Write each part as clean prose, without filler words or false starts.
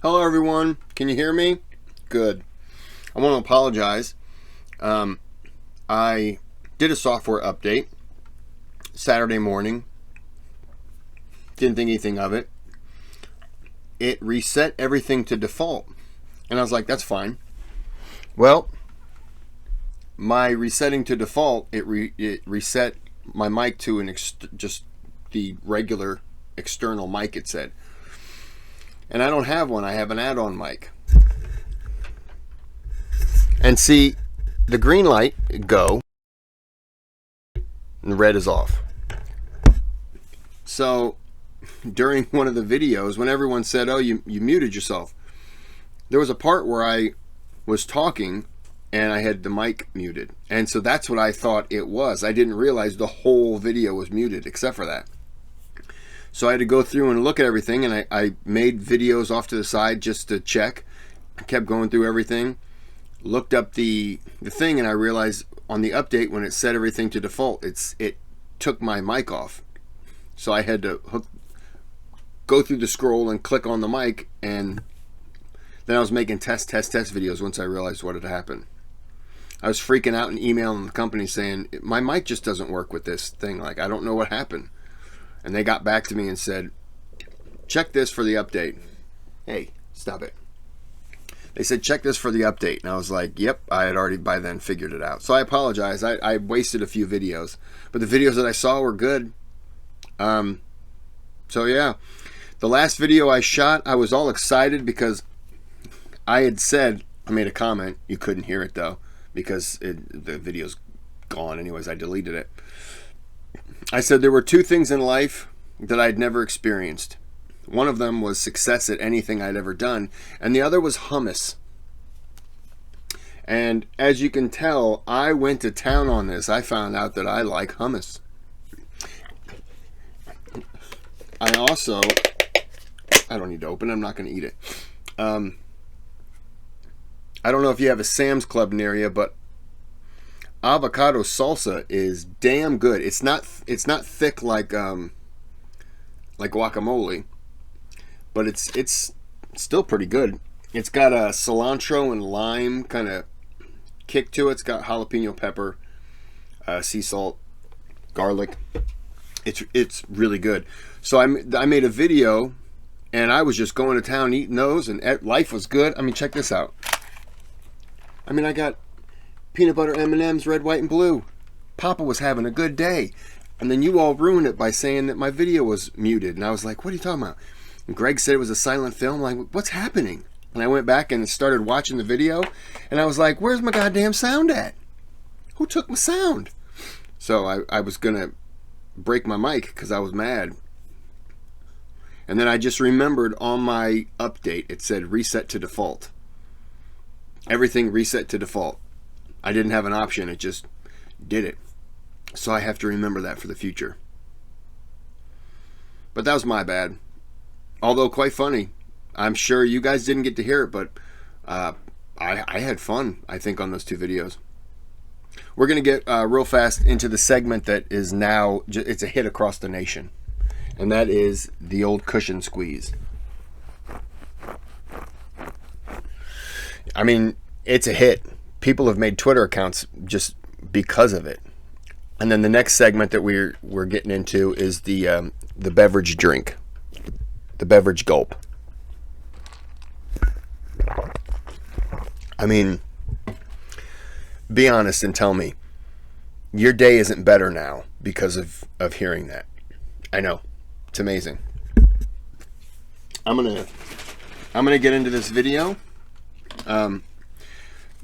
Hello everyone, can you hear me? Good. I want to apologize. I did a software update Saturday morning. Didn't think anything of it. It reset everything to default. And I was like, that's fine. Well, my resetting to default, it reset my mic to just the regular external mic, it said. And I don't have one, I have an add-on mic. And see, the green light, go, and the red is off. So, during one of the videos, when everyone said, oh, you muted yourself, there was a part where I was talking and I had the mic muted. And so that's what I thought it was. I didn't realize the whole video was muted except for that. So I had to go through and look at everything, and I made videos off to the side just to check. I kept going through everything, looked up the thing, and I realized on the update when it set everything to default, it took my mic off. So I had to go through the scroll and click on the mic, and then I was making test videos once I realized what had happened. I was freaking out and emailing the company saying, my mic just doesn't work with this thing. Like, I don't know what happened. And they got back to me and said, check this for the update. Hey, stop it. They said, check this for the update. And I was like, yep, I had already by then figured it out. So I apologize. I wasted a few videos. But the videos that I saw were good. So yeah. The last video I shot, I was all excited because I had said, I made a comment. You couldn't hear it though, because the video's gone anyways. I deleted it. I said there were two things in life that I'd never experienced. One of them was success at anything I'd ever done, and the other was hummus. And as you can tell, I went to town on this. I found out that I like hummus. I don't need to open it. I'm not going to eat it. I don't know if you have a Sam's Club near you, but avocado salsa is damn good. It's not thick like guacamole, but it's still pretty good. It's got a cilantro and lime kind of kick to it. It's got jalapeno pepper, sea salt, garlic. It's really good. So I made a video, and I was just going to town eating those, and life was good. I mean, check this out. I mean, I got peanut butter M&Ms, red, white, and blue. Papa was having a good day. And then you all ruined it by saying that my video was muted. And I was like, what are you talking about? And Greg said it was a silent film. I'm like, what's happening? And I went back and started watching the video. And I was like, where's my goddamn sound at? Who took my sound? So I was going to break my mic because I was mad. And then I just remembered on my update, it said reset to default. Everything reset to default. I didn't have an option, it just did it. So I have to remember that for the future. But that was my bad. Although quite funny. I'm sure you guys didn't get to hear it, but I had fun, I think, on those two videos. We're going to get real fast into the segment that is now, it's a hit across the nation. And that is the old cushion squeeze. I mean, it's a hit. People have made Twitter accounts just because of it. And then the next segment that we're getting into is the beverage drink, the beverage gulp. I mean, be honest and tell me, your day isn't better now because of hearing that. I know, it's amazing. I'm gonna get into this video.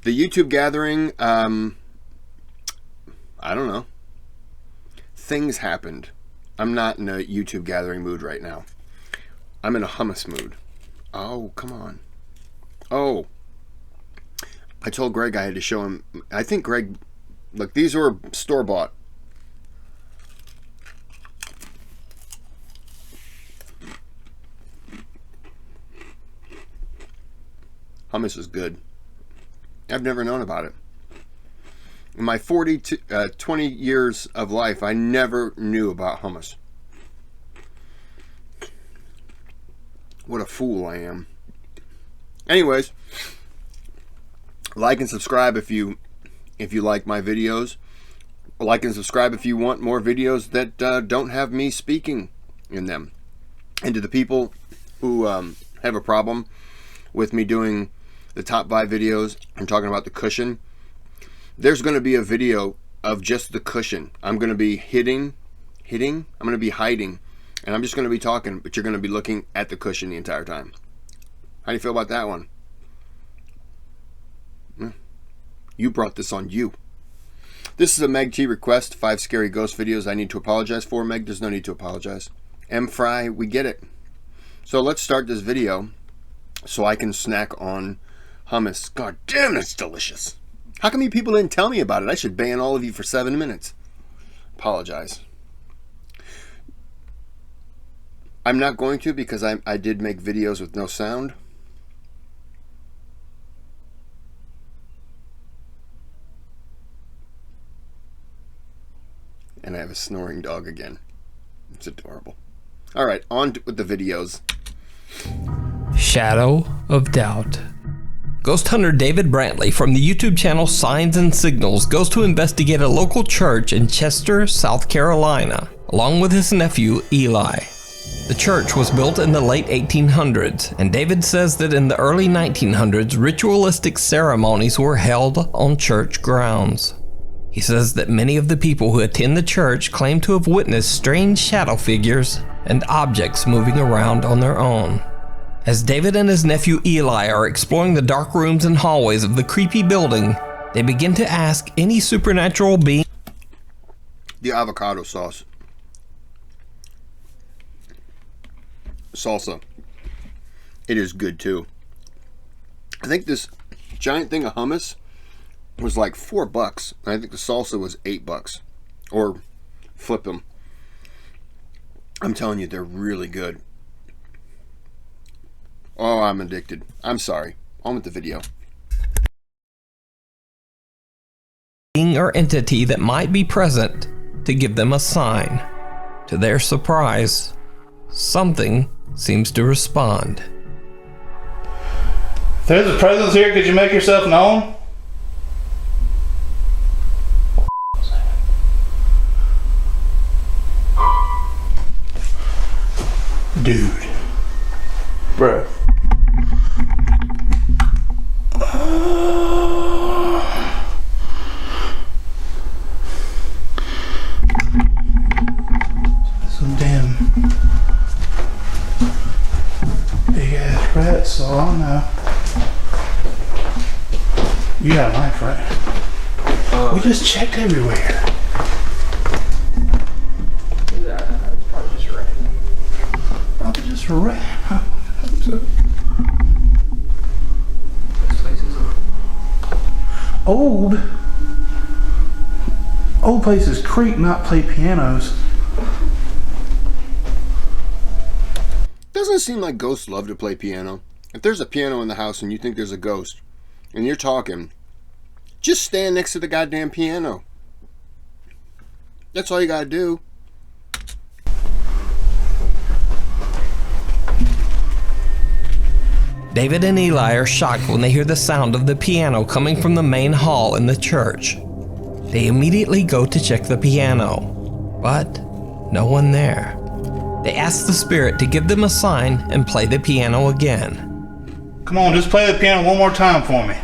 The YouTube gathering, I don't know. Things happened. I'm not in a YouTube gathering mood right now. I'm in a hummus mood. Oh, come on. Oh. I told Greg I had to show him. I think Greg, look, these were store-bought. Hummus is good. I've never known about it. In my 20 years of life, I never knew about hummus. What a fool I am. Anyways, like and subscribe if you like my videos. Like and subscribe if you want more videos that don't have me speaking in them. And to the people who have a problem with me doing the top 5 videos, I'm talking about the cushion. There's going to be a video of just the cushion. I'm going to be hitting, I'm going to be hiding, and I'm just going to be talking, but you're going to be looking at the cushion the entire time. How do you feel about that one? You brought this on you. This is a MegT request, 5 scary ghost videos I need to apologize for. Meg, there's no need to apologize. M. Fry, we get it. So let's start this video so I can snack on hummus. God damn, that's delicious. How come you people didn't tell me about it? I should ban all of you for 7 minutes. Apologize. I'm not going to, because I did make videos with no sound. And I have a snoring dog again. It's adorable. All right, on with the videos. Shadow of Doubt. Ghost hunter David Brantley from the YouTube channel Signs and Signals goes to investigate a local church in Chester, South Carolina, along with his nephew Eli. The church was built in the late 1800s, and David says that in the early 1900s, ritualistic ceremonies were held on church grounds. He says that many of the people who attend the church claim to have witnessed strange shadow figures and objects moving around on their own. As David and his nephew Eli are exploring the dark rooms and hallways of the creepy building, they begin to ask any supernatural being. The avocado sauce. Salsa. It is good too. I think this giant thing of hummus was like $4. I think the salsa was $8. Or flip them. I'm telling you, they're really good. Oh, I'm addicted. I'm sorry. On with the video. Being or entity that might be present to give them a sign. To their surprise, something seems to respond. If there's a presence here, could you make yourself known? Dude. Bruh. Some damn big ass rats, so I don't know. You got a knife, right? We just checked everywhere. It's probably just a rat. Probably just a rat. I hope so. This place is Old places creak, not play pianos. Doesn't it seem like ghosts love to play piano? If there's a piano in the house and you think there's a ghost and you're talking, just stand next to the goddamn piano. That's all you gotta do. David and Eli are shocked when they hear the sound of the piano coming from the main hall in the church. They immediately go to check the piano, but no one there. They ask the spirit to give them a sign and play the piano again. Come on, just play the piano one more time for me.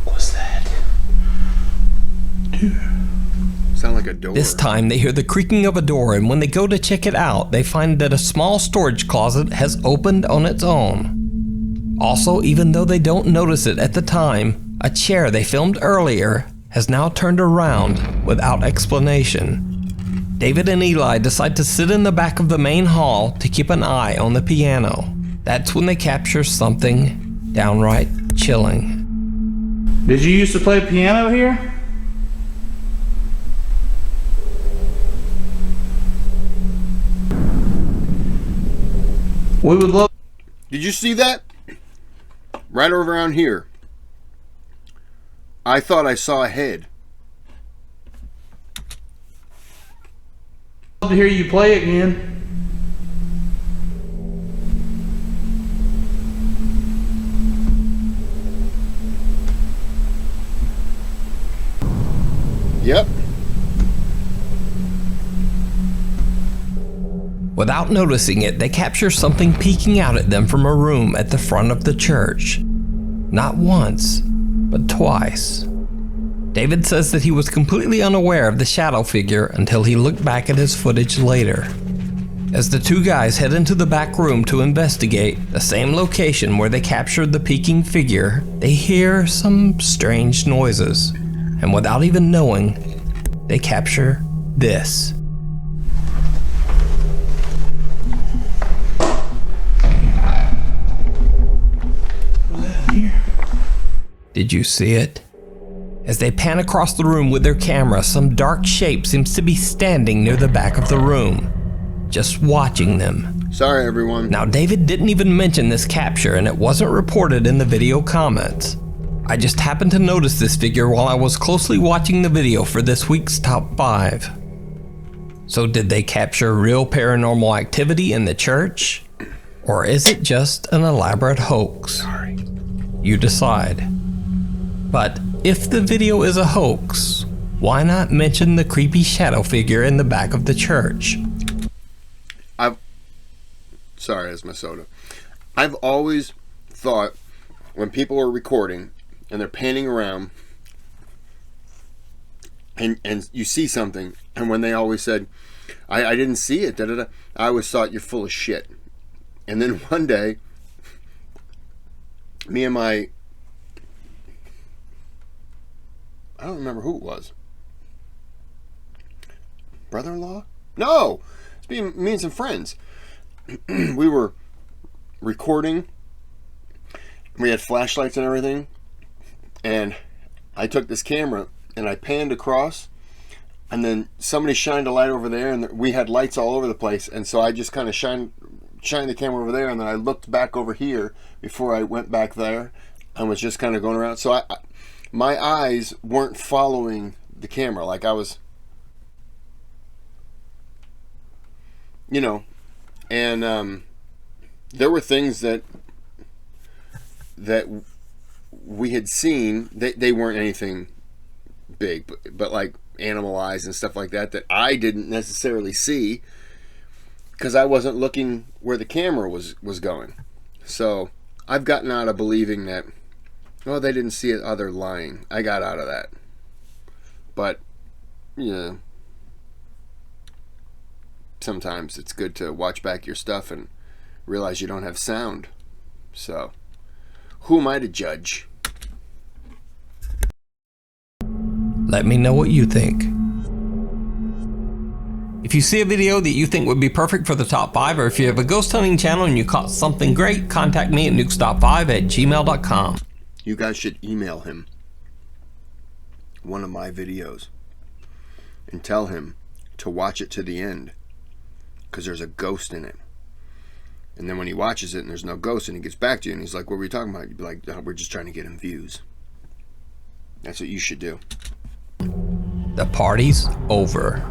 What's that? Dude. Sound like a door. This time they hear the creaking of a door, and when they go to check it out, they find that a small storage closet has opened on its own. Also, even though they don't notice it at the time, a chair they filmed earlier has now turned around without explanation. David and Eli decide to sit in the back of the main hall to keep an eye on the piano. That's when they capture something downright chilling. Did you used to play piano here? We would love. Did you see that? Right over around here. I thought I saw a head. To hear you play again. Yep. Without noticing it, they capture something peeking out at them from a room at the front of the church. Not once, but twice. David says that he was completely unaware of the shadow figure until he looked back at his footage later. As the two guys head into the back room to investigate, the same location where they captured the peeking figure, they hear some strange noises. And without even knowing, they capture this. Did you see it? As they pan across the room with their camera, some dark shape seems to be standing near the back of the room, just watching them. Sorry, everyone. Now, David didn't even mention this capture, and it wasn't reported in the video comments. I just happened to notice this figure while I was closely watching the video for this week's Top 5. So did they capture real paranormal activity in the church? Or is it just an elaborate hoax? Sorry. You decide. But if the video is a hoax, why not mention the creepy shadow figure in the back of the church? Sorry, that's my soda. I've always thought when people are recording and they're panning around and you see something, and when they always said, I didn't see it, I always thought you're full of shit. And then one day, me and my, I don't remember who it was. Brother-in-law? No! It's me and some friends. We were recording. We had flashlights and everything. And I took this camera and I panned across. And then somebody shined a light over there, and we had lights all over the place. And so I just kind of shined the camera over there, and then I looked back over here before I went back there and was just kind of going around. So my eyes weren't following the camera, like I was, you know, and there were things that we had seen. They weren't anything big, but like animal eyes and stuff like that I didn't necessarily see because I wasn't looking where the camera was going. So I've gotten out of believing that, well, they didn't see it, oh, they're lying. I got out of that. But, yeah, sometimes it's good to watch back your stuff and realize you don't have sound. So, who am I to judge? Let me know what you think. If you see a video that you think would be perfect for the top 5, or if you have a ghost hunting channel and you caught something great, contact me at nukestop5@gmail.com. You guys should email him one of my videos and tell him to watch it to the end because there's a ghost in it. And then when he watches it and there's no ghost and he gets back to you and he's like, what were we talking about? You'd be like, oh, we're just trying to get him views. That's what you should do. The party's over.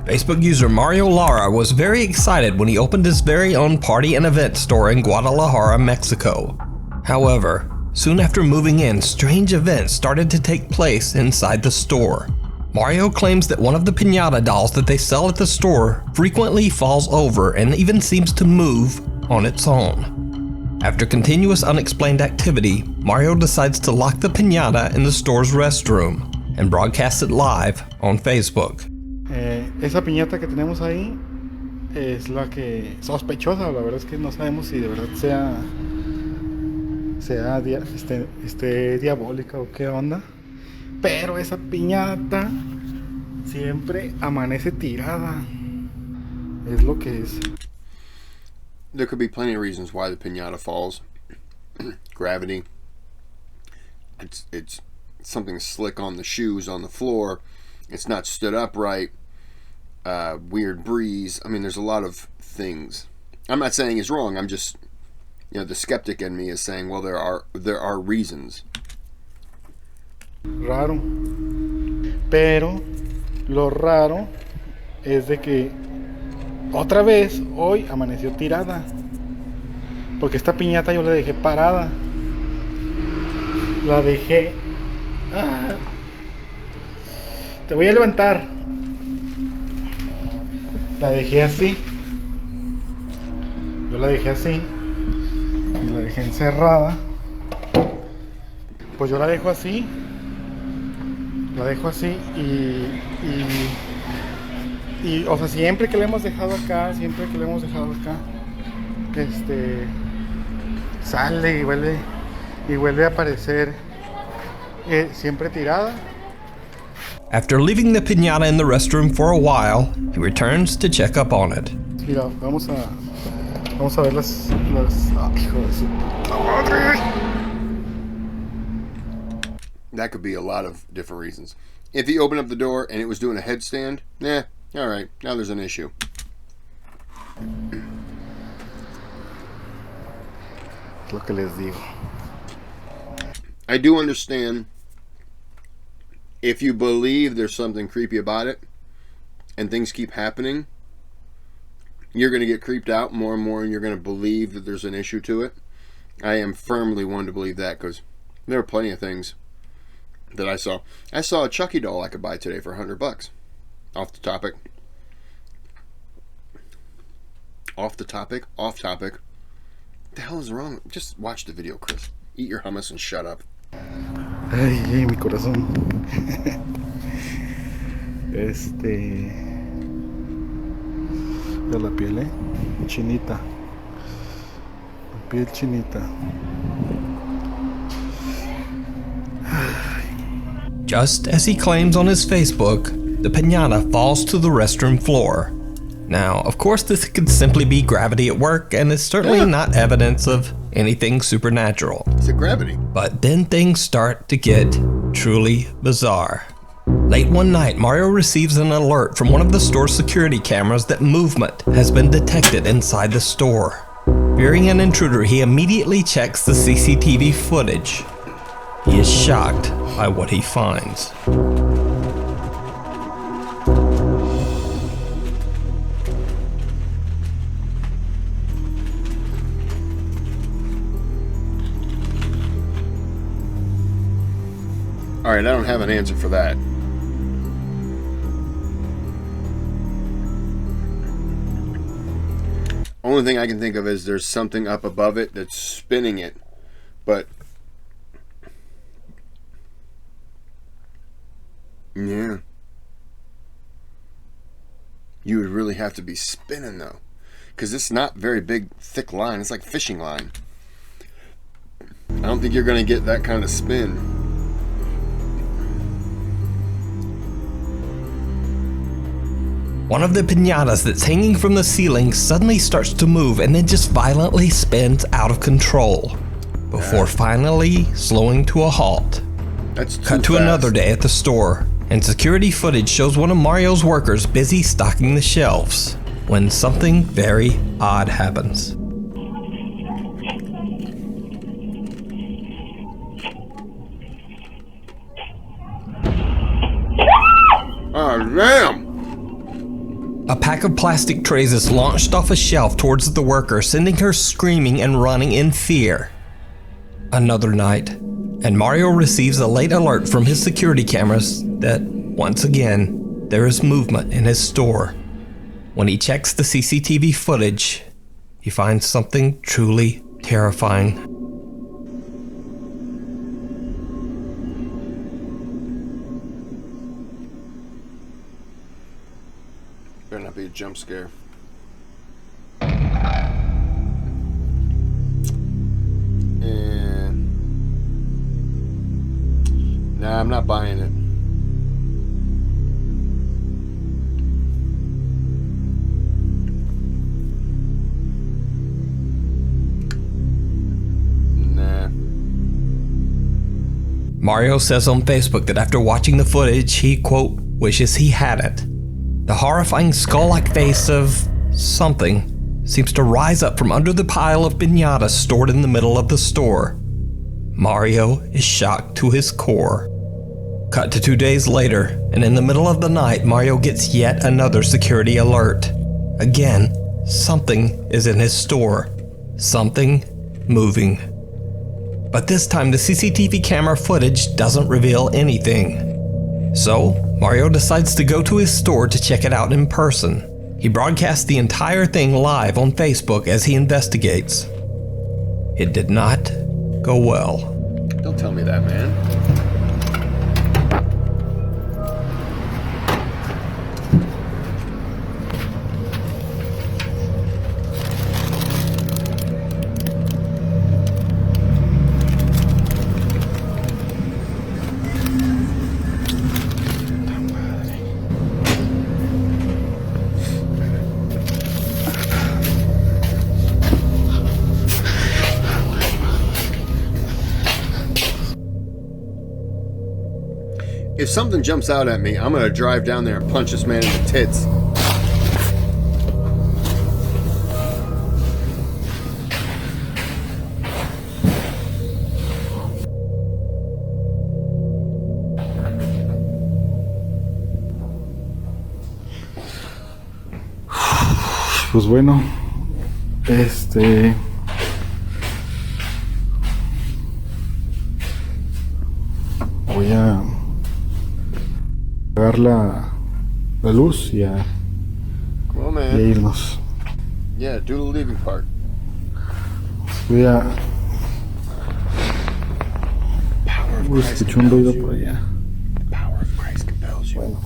Facebook user Mario Lara was very excited when he opened his very own party and event store in Guadalajara, Mexico. However, soon after moving in, strange events started to take place inside the store. Mario claims that one of the piñata dolls that they sell at the store frequently falls over and even seems to move on its own. After continuous unexplained activity, Mario decides to lock the piñata in the store's restroom and broadcast it live on Facebook. Esa piñata que tenemos ahí es la que sospechosa. La verdad es que no sabemos si de verdad esté diabólica o qué onda. Pero esa piñata siempre amanece tirada. Es lo que es. There could be plenty of reasons why the piñata falls. Gravity. It's something slick on the shoes on the floor. It's not stood up right. Weird breeze. I mean, there's a lot of things. I'm not saying it's wrong. I'm just, the skeptic in me is saying, well, there are reasons. Raro. Pero lo raro es de que otra vez hoy amaneció tirada. Porque esta piñata yo la dejé parada. La dejé Te voy a levantar. La dejé así. Yo la dejé así. Y la dejé encerrada. Pues yo la dejo así. La dejo así y o sea, siempre que la hemos dejado acá, sale y vuelve a aparecer siempre tirada. After leaving the piñata in the restroom for a while, he returns to check up on it. Mira, vamos a ver las hijo de su puta madre. That could be a lot of different reasons. If he opened up the door and it was doing a headstand, all right, now there's an issue. Es lo que les digo. I do understand if you believe there's something creepy about it and things keep happening, you're going to get creeped out more and more and you're going to believe that there's an issue to it. I am firmly one to believe that because there are plenty of things that I saw. I saw a Chucky doll I could buy today for $100. Off topic. Off topic. What the hell is wrong? Just watch the video, Kris. Eat your hummus and shut up. Ay, mi corazón. De la piel, chinita. La piel chinita. Just as he claims on his Facebook, the piñata falls to the restroom floor. Now, of course, this could simply be gravity at work and is certainly not evidence of anything supernatural. It's a gravity. But then things start to get truly bizarre. Late one night, Mario receives an alert from one of the store's security cameras that movement has been detected inside the store. Fearing an intruder, he immediately checks the CCTV footage. He is shocked by what he finds. All right, I don't have an answer for that. Only thing I can think of is there's something up above it that's spinning it, but yeah, you would really have to be spinning though, because it's not very big, thick line. It's like fishing line. I don't think you're going to get that kind of spin. One of the piñatas that's hanging from the ceiling suddenly starts to move and then just violently spins out of control, before finally slowing to a halt. That's too Cut to fast. another day at the store, and security footage shows one of Mario's workers busy stocking the shelves, when something very odd happens. Oh, damn! A pack of plastic trays is launched off a shelf towards the worker, sending her screaming and running in fear. Another night, and Mario receives a late alert from his security cameras that, once again, there is movement in his store. When he checks the CCTV footage, he finds something truly terrifying. Better not be a jump scare. And nah, I'm not buying it. Nah. Mario says on Facebook that after watching the footage, he, quote, wishes he hadn't. The horrifying skull-like face of something seems to rise up from under the pile of piñatas stored in the middle of the store. Mario is shocked to his core. Cut to 2 days later, and in the middle of the night, Mario gets yet another security alert. Again, something is in his store. Something moving. But this time, the CCTV camera footage doesn't reveal anything. So, Mario decides to go to his store to check it out in person. He broadcasts the entire thing live on Facebook as he investigates. It did not go well. Don't tell me that, man. If something jumps out at me, I'm gonna drive down there and punch this man in the tits. Pues bueno, voy a apagar la luz y a Come on, y a man. irnos. Yeah, do the leaving part. Voy a... Power of Uy, Christ escuché un ruido compels por you. allá. The power of Christ compels you. Bueno,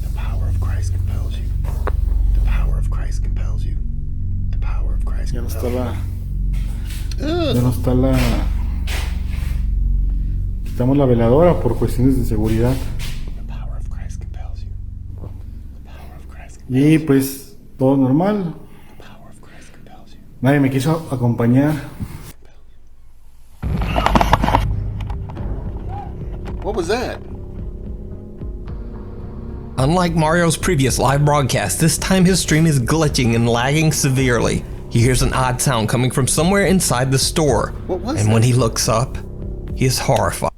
The power of Christ compels you. The power of Christ compels you. The power of Christ ya no compels está you. la... Ya no está la... Quitamos la veladora por cuestiones de seguridad. The power of Christ compels you. The power of Christ compels Y pues todo normal. The power of Christ compels you. Nadie me quiso acompañar. What was that? Unlike Mario's previous live broadcast, this time his stream is glitching and lagging severely. He hears an odd sound coming from somewhere inside the store. What was And that? when he looks up, he is horrified.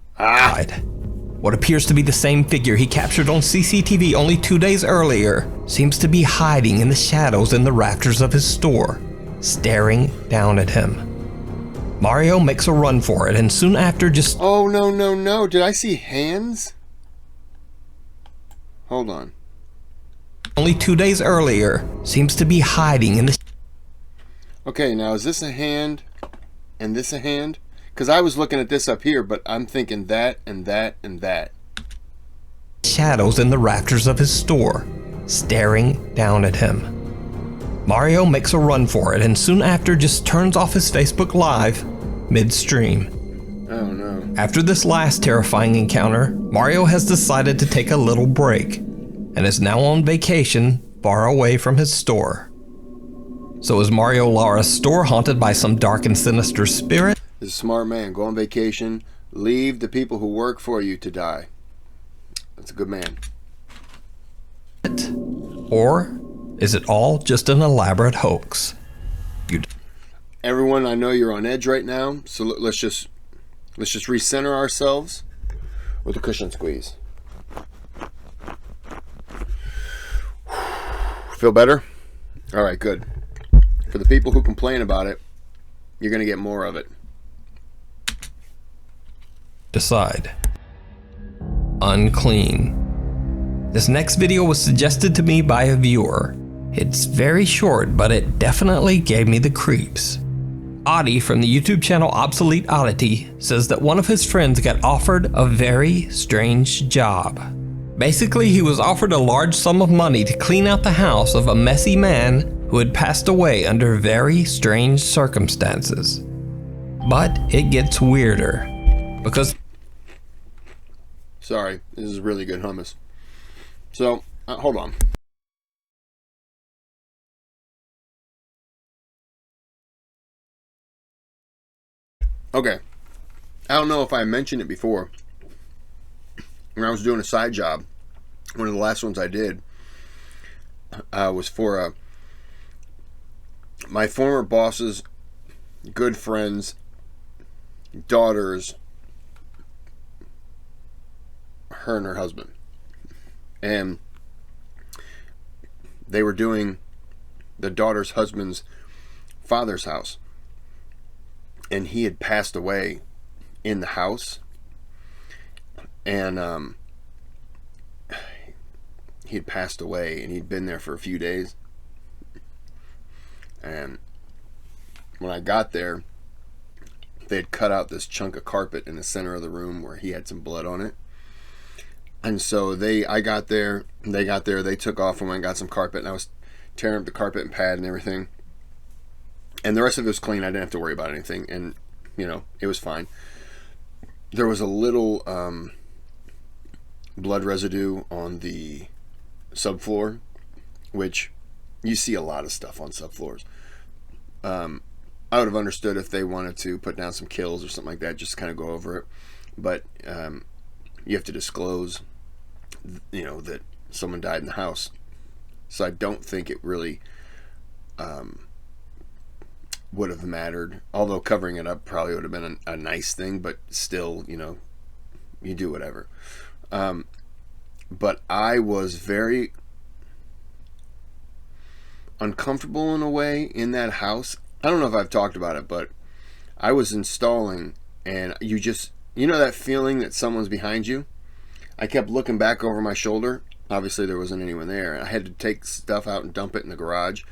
What appears to be the same figure he captured on CCTV only 2 days earlier seems to be hiding in the shadows in the rafters of his store, staring down at him. Mario makes a run for it and soon after just... Oh, no, no, no. Did I see hands? Hold on. only 2 days earlier seems to be hiding in the Okay, now is this a hand and this a hand? Because I was looking at this up here, but I'm thinking that and that and that. shadows in the rafters of his store, staring down at him. Mario makes a run for it and soon after just turns off his Facebook Live midstream. Oh, no. After this last terrifying encounter, Mario has decided to take a little break and is now on vacation far away from his store. So is Mario Lara's store haunted by some dark and sinister spirit? This is a smart man. Go on vacation. Leave the people who work for you to die. That's a good man. Or is it all just an elaborate hoax? Everyone, I know you're on edge right now, so let's just recenter ourselves with a cushion squeeze. Feel better? All right, good. For the people who complain about it, you're going to get more of it. Decide. Unclean. This next video was suggested to me by a viewer. It's very short, but it definitely gave me the creeps. Audie from the YouTube channel Obsolete Oddity says that one of his friends got offered a very strange job. Basically, he was offered a large sum of money to clean out the house of a messy man who had passed away under very strange circumstances. But it gets weirder, because Sorry, this is really good hummus. So, hold on. Okay. I don't know if I mentioned it before. When I was doing a side job, one of the last ones I did was for my former boss's good friend's daughter's, her and her husband. And they were doing the daughter's husband's father's house. And he had passed away in the house. And he'd passed away, and he'd been there for a few days. And when I got there, they had cut out this chunk of carpet in the center of the room where he had some blood on it. And so I got there, they got there, they took off and went and got some carpet, and I was tearing up the carpet and pad and everything. And the rest of it was clean. I didn't have to worry about anything. And, you know, it was fine. There was a little blood residue on the subfloor, which you see a lot of stuff on subfloors. I would have understood if they wanted to put down some kills or something like that, just kind of go over it. But you have to disclose, you know, that someone died in the house. So I don't think it really would have mattered. Although covering it up probably would have been a nice thing, but still, you know, you do whatever. But I was very uncomfortable in a way in that house. I don't know if I've talked about it, but I was installing, and you know that feeling that someone's behind you? I kept looking back over my shoulder. Obviously there wasn't anyone there. I had to take stuff out and dump it in the garage,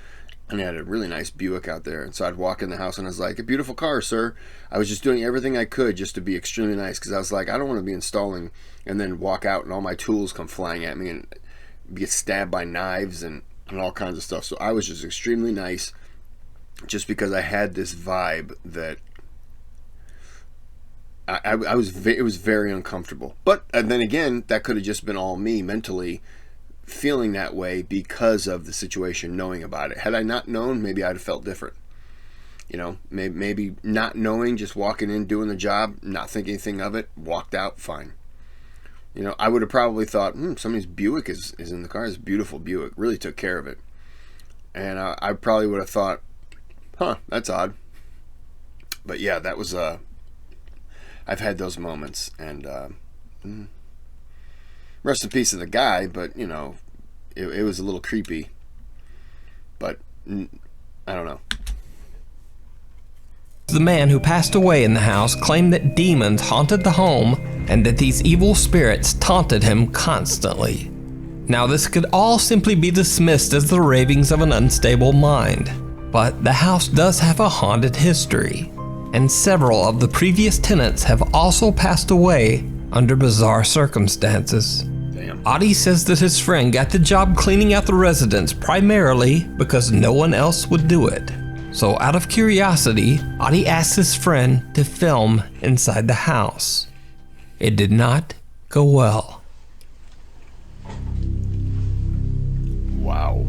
and I had a really nice Buick out there. And so I'd walk in the house and I was like, "A beautiful car, sir." I was just doing everything I could just to be extremely nice, because I was like, I don't want to be installing and then walk out and all my tools come flying at me and get stabbed by knives and all kinds of stuff. So I was just extremely nice, just because I had this vibe that it was very uncomfortable. But and then again, that could have just been all me mentally feeling that way because of the situation, knowing about it. Had I not known, maybe I'd have felt different. You know, maybe not knowing, just walking in, doing the job, not thinking anything of it, walked out, fine. You know, I would have probably thought, somebody's Buick is in the car. It's a beautiful Buick. Really took care of it. And I probably would have thought, that's odd. But yeah, that was I've had those moments, and rest in peace to the guy, but you know, it was a little creepy. But I don't know. The man who passed away in the house claimed that demons haunted the home and that these evil spirits taunted him constantly. Now, this could all simply be dismissed as the ravings of an unstable mind, but the house does have a haunted history, and several of the previous tenants have also passed away under bizarre circumstances. Damn. Adi says that his friend got the job cleaning out the residence primarily because no one else would do it. So out of curiosity, Adi asked his friend to film inside the house. It did not go well. Wow.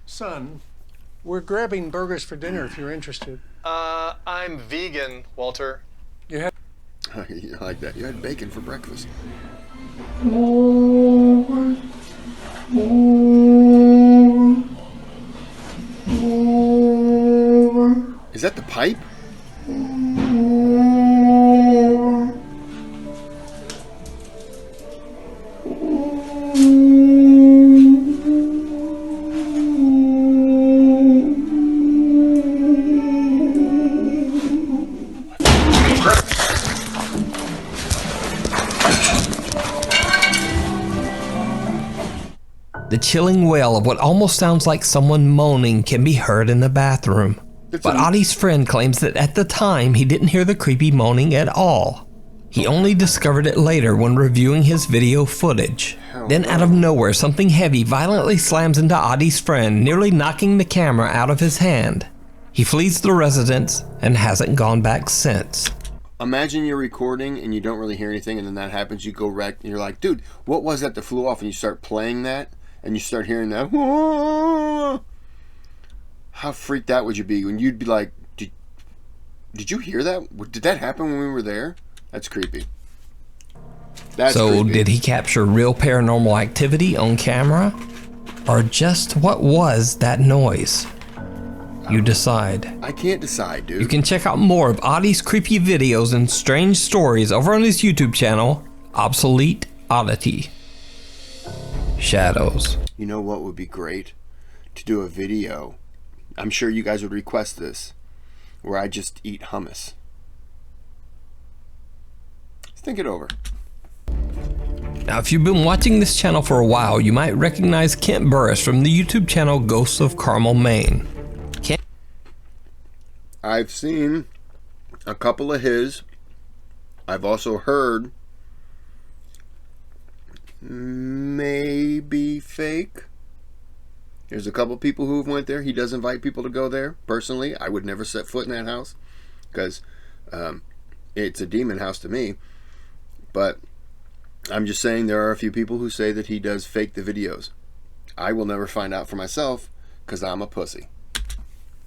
Son, we're grabbing burgers for dinner if you're interested. I'm vegan, Walter. You have You like that? You had bacon for breakfast. Is that the pipe? The chilling wail of what almost sounds like someone moaning can be heard in the bathroom. But Adi's friend claims that at the time he didn't hear the creepy moaning at all. He only discovered it later when reviewing his video footage. Then out of nowhere, something heavy violently slams into Adi's friend, nearly knocking the camera out of his hand. He flees the residence and hasn't gone back since. Imagine you're recording and you don't really hear anything, and then that happens, you go wreck, and you're like, dude, what was that flew off? And you start playing that, and you start hearing that. How freaked out would you be when you'd be like, did you hear that? Did that happen when we were there? That's creepy. That's so creepy. did he capture real paranormal activity on camera? Or just what was that noise? You decide. I can't decide, dude. You can check out more of Oddie's creepy videos and strange stories over on his YouTube channel, Obsolete Oddity. Shadows. You know what would be great? To do a video. I'm sure you guys would request this, where I just eat hummus. Let's think it over. Now, if you've been watching this channel for a while, you might recognize Kent Burris from the YouTube channel Ghosts of Carmel, Maine. Kent. I've seen a couple of his. I've also heard maybe fake. There's a couple people who went there. He does invite people to go there. Personally, I would never set foot in that house because it's a demon house to me. But I'm just saying there are a few people who say that he does fake the videos. I will never find out for myself because I'm a pussy.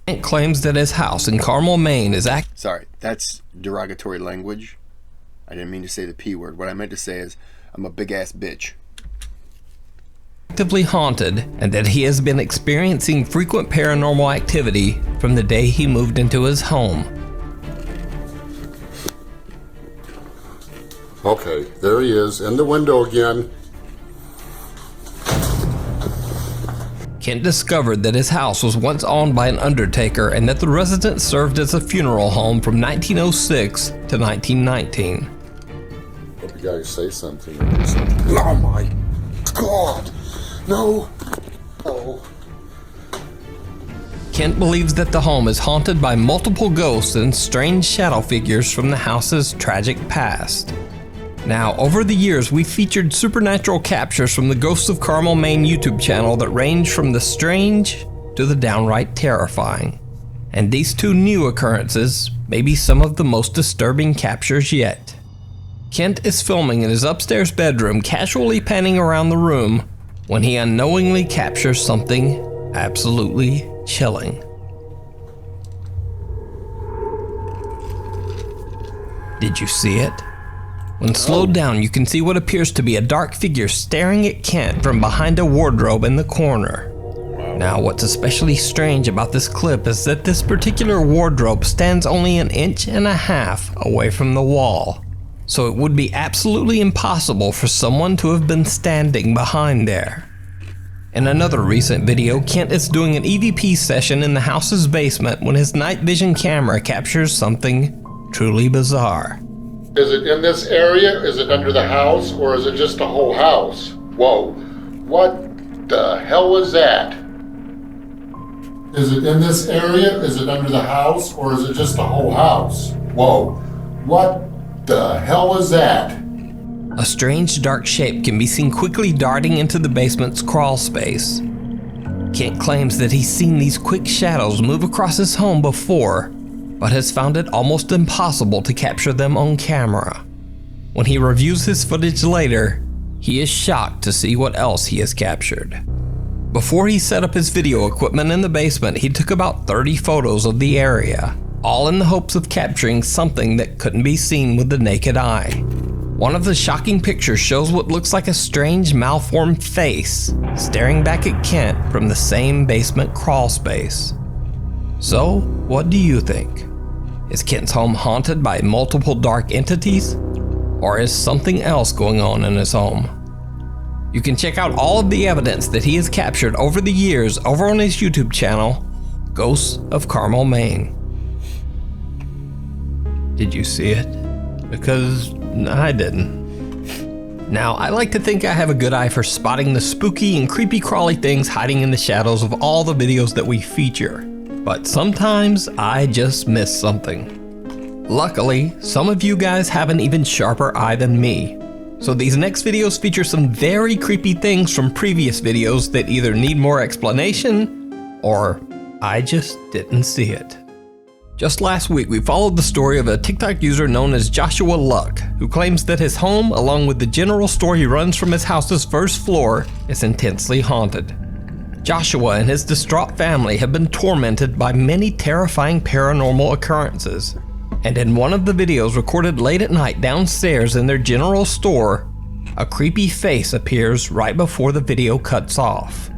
Kent claims that his house in Carmel, Maine is Sorry, that's derogatory language. I didn't mean to say the P word. What I meant to say is I'm a big ass bitch. actively haunted and that he has been experiencing frequent paranormal activity from the day he moved into his home. Okay, there he is, in the window again. Kent discovered that his house was once owned by an undertaker and that the residence served as a funeral home from 1906 to 1919. Hope you guys say something or do something. Oh my God! No! Oh. Kent believes that the home is haunted by multiple ghosts and strange shadow figures from the house's tragic past. Now, over the years, we've featured supernatural captures from the Ghosts of Carmel, Maine YouTube channel that range from the strange to the downright terrifying. And these two new occurrences may be some of the most disturbing captures yet. Kent is filming in his upstairs bedroom, casually panning around the room, when he unknowingly captures something absolutely chilling. Did you see it? When slowed down, you can see what appears to be a dark figure staring at Kent from behind a wardrobe in the corner. Now, what's especially strange about this clip is that this particular wardrobe stands only 1.5 inches away from the wall. So it would be absolutely impossible for someone to have been standing behind there. In another recent video, Kent is doing an EVP session in the house's basement when his night vision camera captures something truly bizarre. Is it in this area? Is it under the house? Or is it just the whole house? Whoa. What the hell was that? Is it in this area? Is it under the house? Or is it just the whole house? Whoa. What the hell was that? A strange dark shape can be seen quickly darting into the basement's crawl space. Kent claims that he's seen these quick shadows move across his home before, but has found it almost impossible to capture them on camera. When he reviews his footage later, he is shocked to see what else he has captured. Before he set up his video equipment in the basement, he took about 30 photos of the area, all in the hopes of capturing something that couldn't be seen with the naked eye. One of the shocking pictures shows what looks like a strange malformed face staring back at Kent from the same basement crawl space. So, what do you think? Is Kent's home haunted by multiple dark entities? Or is something else going on in his home? You can check out all of the evidence that he has captured over the years over on his YouTube channel, Ghosts of Carmel, Maine. Did you see it? Because I didn't. Now, I like to think I have a good eye for spotting the spooky and creepy crawly things hiding in the shadows of all the videos that we feature. But sometimes I just miss something. Luckily, some of you guys have an even sharper eye than me. So these next videos feature some very creepy things from previous videos that either need more explanation or I just didn't see it. Just last week, we followed the story of a TikTok user known as Joshua Luck, who claims that his home, along with the general store he runs from his house's first floor, is intensely haunted. Joshua and his distraught family have been tormented by many terrifying paranormal occurrences. And in one of the videos recorded late at night downstairs in their general store, A creepy face appears right before the video cuts off.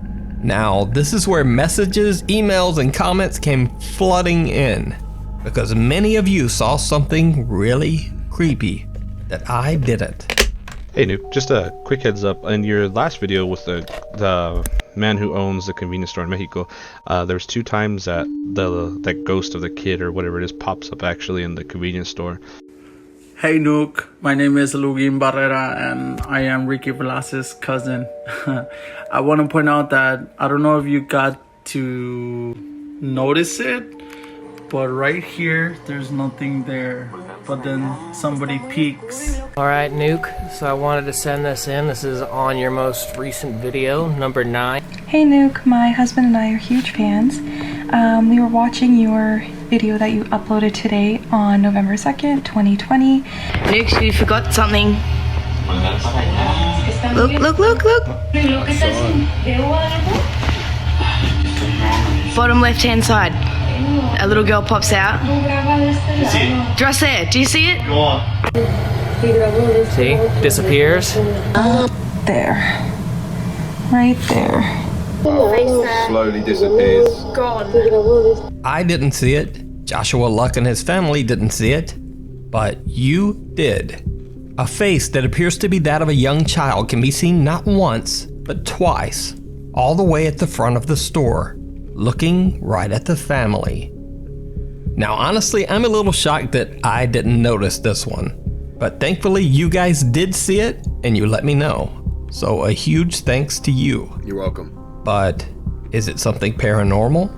Now, this is where messages, emails, and comments came flooding in, because many of you saw something really creepy that I didn't. Hey Nuke, just a quick heads up. In your last video with the man who owns the convenience store in Mexico, there's 2 times that that ghost of the kid or whatever it is pops up actually in the convenience store. Hey Nuke, my name is Lugin Barrera and I am Ricky Velasquez's cousin. I want to point out that I don't know if you got to notice it, but right here there's nothing there, but then somebody peeks. Alright Nuke, so I wanted to send this in. This is on your most recent video, number 9. Hey Nuke, my husband and I are huge fans. We were watching your video that you uploaded today on November 2nd, 2020. Nuke, you forgot something. Look. Bottom left-hand side. A little girl pops out. Just there. Do you see it? Go on. See? Disappears. There. Right there. Slowly disappears. I didn't see it. Joshua Luck and his family didn't see it. But you did. A face that appears to be that of a young child can be seen not once, but twice, all the way at the front of the store, looking right at the family. Now honestly, I'm a little shocked that I didn't notice this one. But thankfully you guys did see it and you let me know. So a huge thanks to you. You're welcome. But is it something paranormal?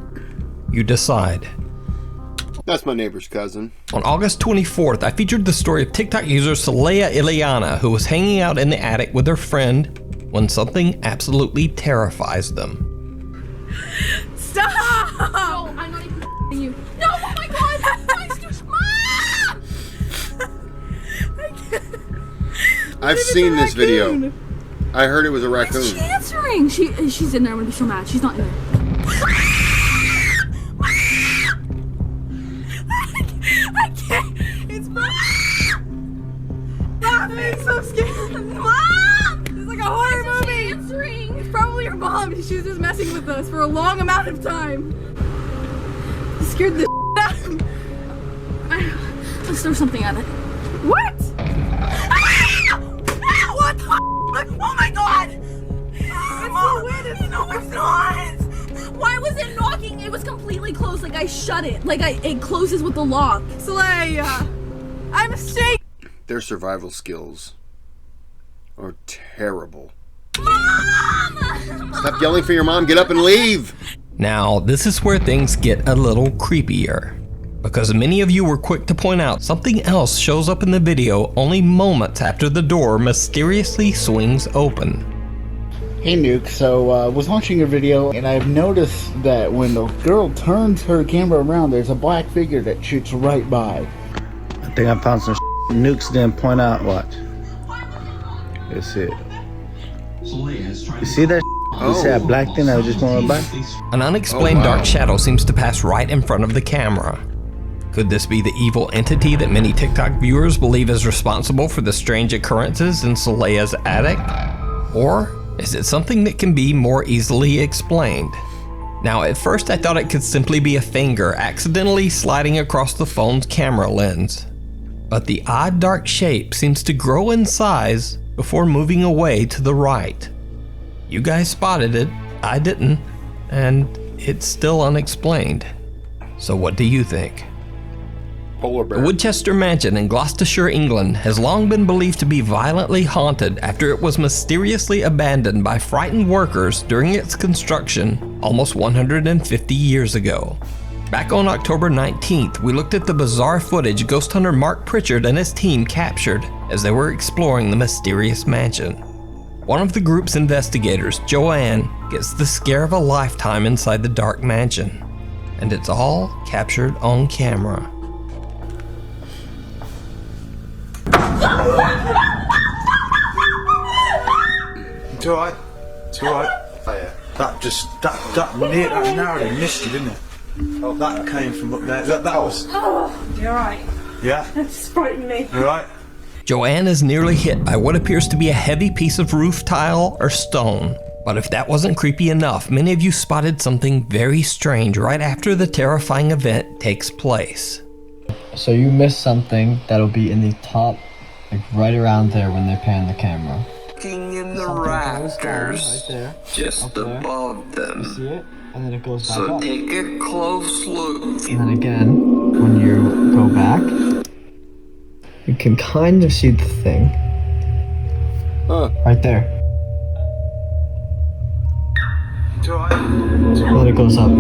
You decide. That's my neighbor's cousin. On August 24th, I featured the story of TikTok user Saleha Ileana, who was hanging out in the attic with her friend when something absolutely terrifies them. Stop! No, I'm not even you. No, oh my god! Mom! I've seen this video. I heard it was a raccoon. She's answering. She's in there. I'm gonna be so mad. She's not in there. I can't. It's Mom. I'm being so scared. Mom! It's like a horror movie. Answering. It's probably your mom. She was just messing with us for a long amount of time. It scared the out of me. Let's throw something at it. What? What the? Oh my god! It's so weird. No, it's not. Why was it knocking? It was completely closed. Like I shut it. Like it closes with the lock. Saleha, I'm a mistake. Their survival skills are terrible. Mom! Stop yelling for your mom. Get up and leave. Now, this is where things get a little creepier, because many of you were quick to point out something else shows up in the video only moments after the door mysteriously swings open. Hey Nuke, so I was watching your video and I've noticed that when the girl turns her camera around, there's a black figure that shoots right by. I think I found some Nukes didn't point out. Watch. That's it. You see that? You see that black thing that was just going by? An unexplained dark shadow seems to pass right in front of the camera. Could this be the evil entity that many TikTok viewers believe is responsible for the strange occurrences in Saleha's attic? Or is it something that can be more easily explained? Now, at first I thought it could simply be a finger accidentally sliding across the phone's camera lens. But the odd dark shape seems to grow in size before moving away to the right. You guys spotted it, I didn't, and it's still unexplained. So what do you think? Polar bear. The Woodchester Mansion in Gloucestershire, England has long been believed to be violently haunted after it was mysteriously abandoned by frightened workers during its construction almost 150 years ago. Back on October 19th, we looked at the bizarre footage ghost hunter Mark Pritchard and his team captured as they were exploring the mysterious mansion. One of the group's investigators, Joanne, gets the scare of a lifetime inside the dark mansion, and it's all captured on camera. It's alright. It's alright. Oh, yeah. That narrowly missed you, didn't it? Oh, that came from up there. That was. Oh, you're right. Yeah? That's frightening me. You alright? Joanne is nearly hit by what appears to be a heavy piece of roof tile or stone. But if that wasn't creepy enough, many of you spotted something very strange right after the terrifying event takes place. So you missed something that'll be in the top, like right around there when they pan the camera. Looking in the Something rafters, right there, just above them. You see it? And then it goes back So up. take a close look. And then again, when you go back, you can kind of see the thing. Right there. And then it goes up.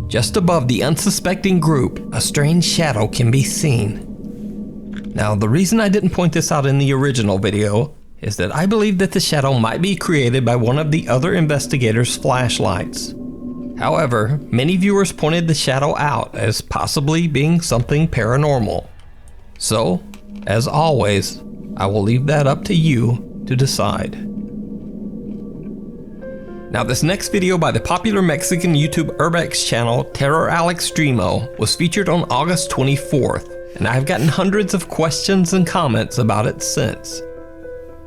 Just above the unsuspecting group, a strange shadow can be seen. Now, the reason I didn't point this out in the original video is that I believe that the shadow might be created by one of the other investigators' flashlights. However, many viewers pointed the shadow out as possibly being something paranormal. So, as always, I will leave that up to you to decide. Now, this next video by the popular Mexican YouTube Urbex channel Terror Alextremo was featured on August 24th, and I've gotten hundreds of questions and comments about it since.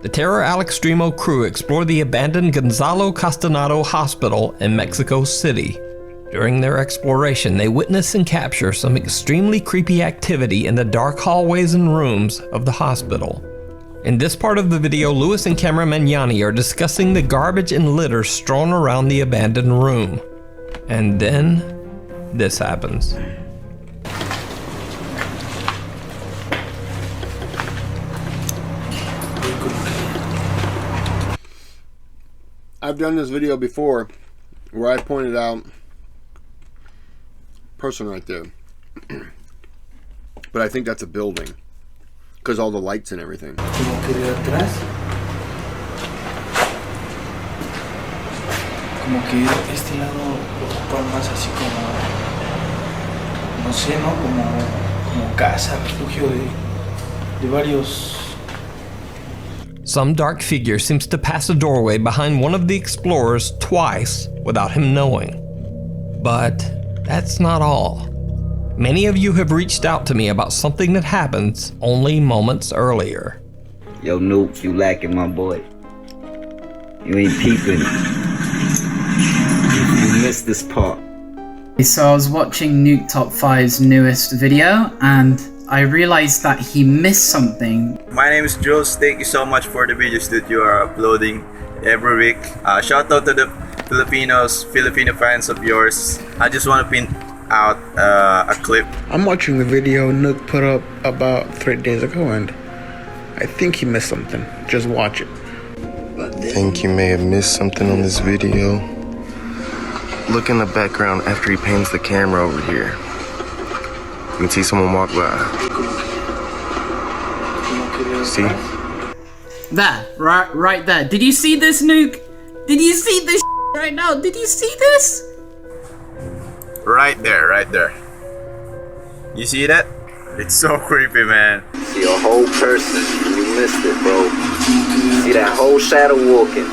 The Terror Alextremo crew explored the abandoned Gonzalo Castanado Hospital in Mexico City. During their exploration, they witness and capture some extremely creepy activity in the dark hallways and rooms of the hospital. In this part of the video, Lewis and cameraman Yanni are discussing the garbage and litter strewn around the abandoned room. And then, this happens. I've done this video before where I pointed out person right there. But I think that's a building. Because all the lights and everything. Como que de atrás. Como que este lado ocupa más así como, no sé, ¿no? Como casa, refugio de varios. Some dark figure seems to pass a doorway behind one of the explorers twice without him knowing. But that's not all. Many of you have reached out to me about something that happens only moments earlier. Yo, Nuke, you lacking, my boy. You ain't peeping. You missed this part. So I was watching Nuke Top 5's newest video, and I realized that he missed something. My name is Jules. Thank you so much for the videos that you are uploading every week. Shout out to the Filipino fans of yours. I just want to pin out a clip. I'm watching the video Nuke put up about 3 days ago, and I think he missed something. Just watch it. I think you may have missed something on this video. Look in the background after he pans the camera over here. You can see someone walk by. See? There, right there. Did you see this, Nuke? Did you see this right now? Did you see this? Right there, right there. You see that? It's so creepy, man. See a whole person. You missed it, bro. See that whole shadow walking.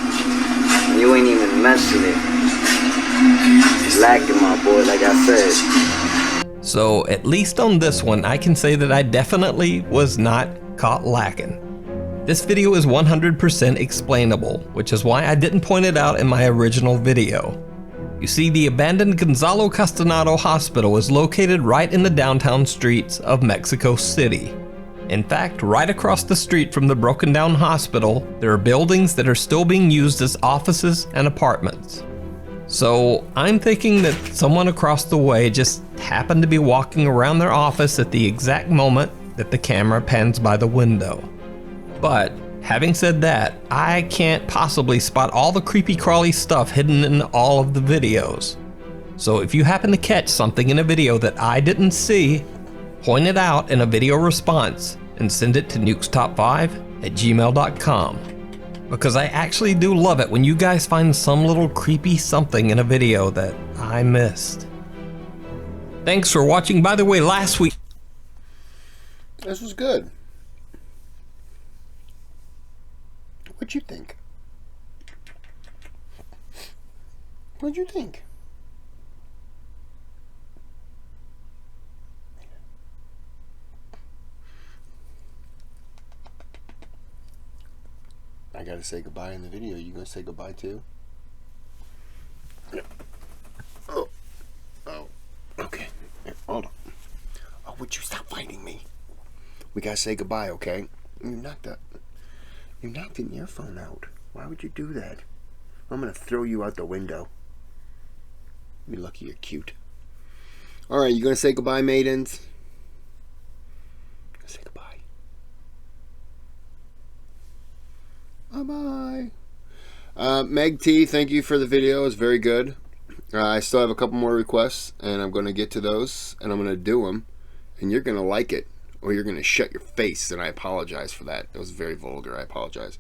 You ain't even mentioned it. Lacking, my boy, like I said. So at least on this one, I can say that I definitely was not caught lacking. This video is 100% explainable, which is why I didn't point it out in my original video. You see, the abandoned Gonzalo Castanado Hospital is located right in the downtown streets of Mexico City. In fact, right across the street from the broken down hospital, there are buildings that are still being used as offices and apartments. So I'm thinking that someone across the way just happened to be walking around their office at the exact moment that the camera pans by the window. But having said that, I can't possibly spot all the creepy crawly stuff hidden in all of the videos. So if you happen to catch something in a video that I didn't see, point it out in a video response and send it to nukestop5@gmail.com. Because I actually do love it when you guys find some little creepy something in a video that I missed. Thanks for watching. By the way, last week... This was good. What'd you think? What'd you think? gonna say goodbye in the video. You gonna say goodbye too? Oh, okay. Here, hold on. Oh, would you stop fighting me? We gotta say goodbye, okay? You knocked an earphone out. Why would you do that? I'm gonna throw you out the window. You're lucky you're cute. Alright, you gonna say goodbye, maidens? Say goodbye. Bye-bye. MegT, thank you for the video. It's very good. I still have a couple more requests, and I'm going to get to those, and I'm going to do them, and you're going to like it, or you're going to shut your face, and I apologize for that. It was very vulgar. I apologize.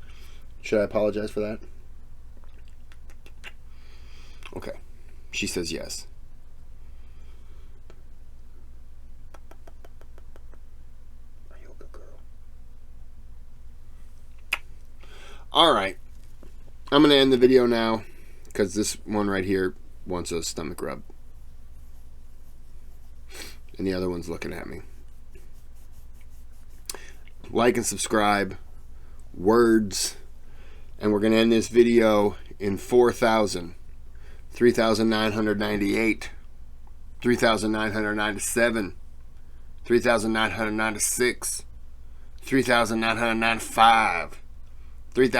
Should I apologize for that? Okay. She says yes. Are you a good girl? Alright. I'm going to end the video now, because this one right here wants a stomach rub. And the other one's looking at me. Like and subscribe. Words. And we're going to end this video in 4,000. 3,998. 3,997. 3,996. 3,995.